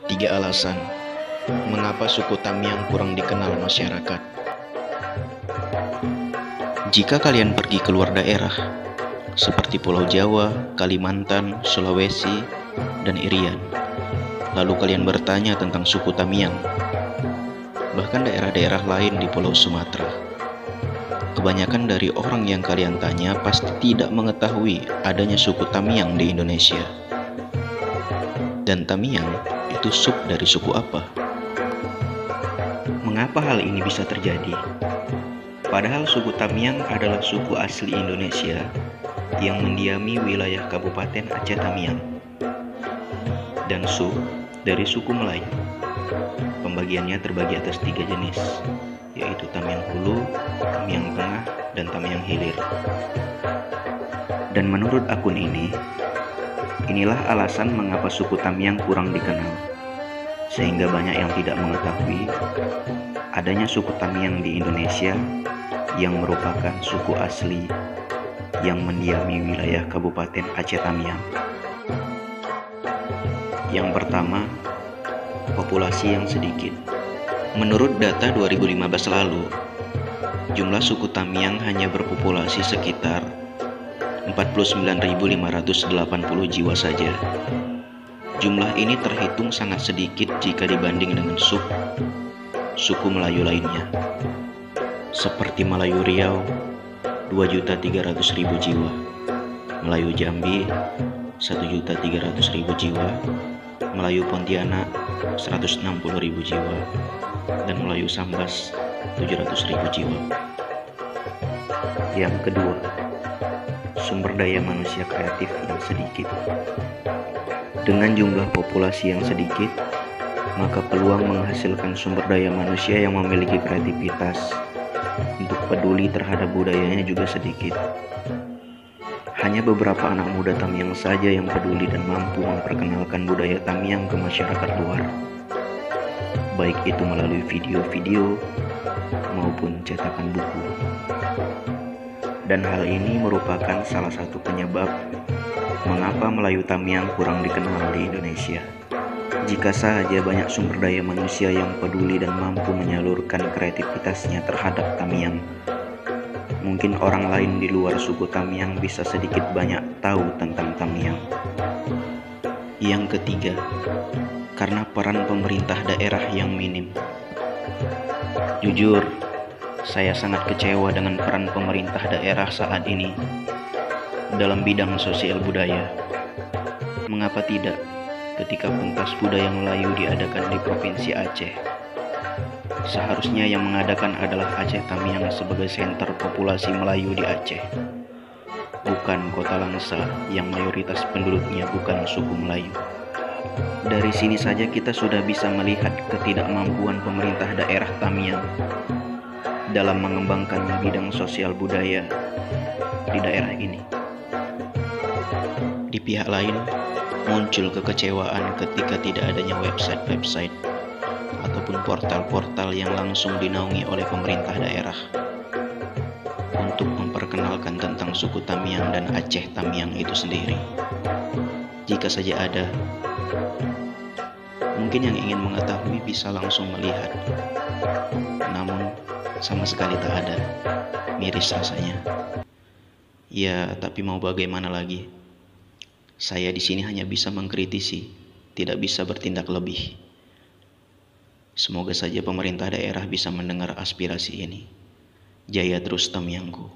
Tiga alasan mengapa suku Tamiang kurang dikenal masyarakat. Jika kalian pergi keluar daerah, seperti Pulau Jawa, Kalimantan, Sulawesi, dan Irian, lalu kalian bertanya tentang suku Tamiang, bahkan daerah-daerah lain di Pulau Sumatera, kebanyakan dari orang yang kalian tanya pasti tidak mengetahui adanya suku Tamiang di Indonesia. Dan Tamiang itu sub dari suku apa? Mengapa hal ini bisa terjadi? Padahal suku Tamiang adalah suku asli Indonesia yang mendiami wilayah Kabupaten Aceh Tamiang, dan sub dari suku Melayu. Pembagiannya terbagi atas 3 jenis, yaitu Tamiang Hulu, Tamiang Tengah, dan Tamiang Hilir. Dan menurut akun ini, inilah alasan mengapa suku Tamiang kurang dikenal, sehingga banyak yang tidak mengetahui adanya suku Tamiang di Indonesia yang merupakan suku asli yang mendiami wilayah Kabupaten Aceh Tamiang. Yang pertama, populasi yang sedikit. Menurut data 2015 lalu, jumlah suku Tamiang hanya berpopulasi sekitar 49.580 jiwa saja. Jumlah ini terhitung sangat sedikit jika dibanding dengan suku Melayu lainnya, seperti Melayu Riau 2.300.000 jiwa, Melayu Jambi 1.300.000 jiwa, Melayu Pontianak 160.000 jiwa, dan Melayu Sambas 700.000 jiwa. Yang kedua, sumber daya manusia kreatif yang sedikit. Dengan jumlah populasi yang sedikit, maka peluang menghasilkan sumber daya manusia yang memiliki kreativitas untuk peduli terhadap budayanya juga sedikit. Hanya beberapa anak muda Tamiang saja yang peduli dan mampu memperkenalkan budaya Tamiang ke masyarakat luar, baik itu melalui video-video maupun cetakan buku. Dan hal ini merupakan salah satu penyebab mengapa Melayu Tamiang kurang dikenal di Indonesia. Jika saja banyak sumber daya manusia yang peduli dan mampu menyalurkan kreativitasnya terhadap Tamiang, mungkin orang lain di luar suku Tamiang bisa sedikit banyak tahu tentang Tamiang. Yang ketiga, karena peran pemerintah daerah yang minim. Jujur, saya sangat kecewa dengan peran pemerintah daerah saat ini dalam bidang sosial budaya. Mengapa tidak ketika pentas budaya Melayu diadakan di Provinsi Aceh? Seharusnya yang mengadakan adalah Aceh Tamiang sebagai senter populasi Melayu di Aceh, bukan Kota Langsa yang mayoritas penduduknya bukan suku Melayu. Dari sini saja kita sudah bisa melihat ketidakmampuan pemerintah daerah Tamiang dalam mengembangkan bidang sosial budaya di daerah ini. Di pihak lain, muncul kekecewaan ketika tidak adanya website ataupun portal-portal yang langsung dinaungi oleh pemerintah daerah untuk memperkenalkan tentang suku Tamiang dan Aceh Tamiang itu sendiri. Jika saja ada, mungkin yang ingin mengetahui bisa langsung melihat, namun sama sekali tak ada. Miris rasanya. Ya, tapi mau bagaimana lagi? Saya di sini hanya bisa mengkritisi, tidak bisa bertindak lebih. Semoga saja pemerintah daerah bisa mendengar aspirasi ini. Jaya terus Tamiangku.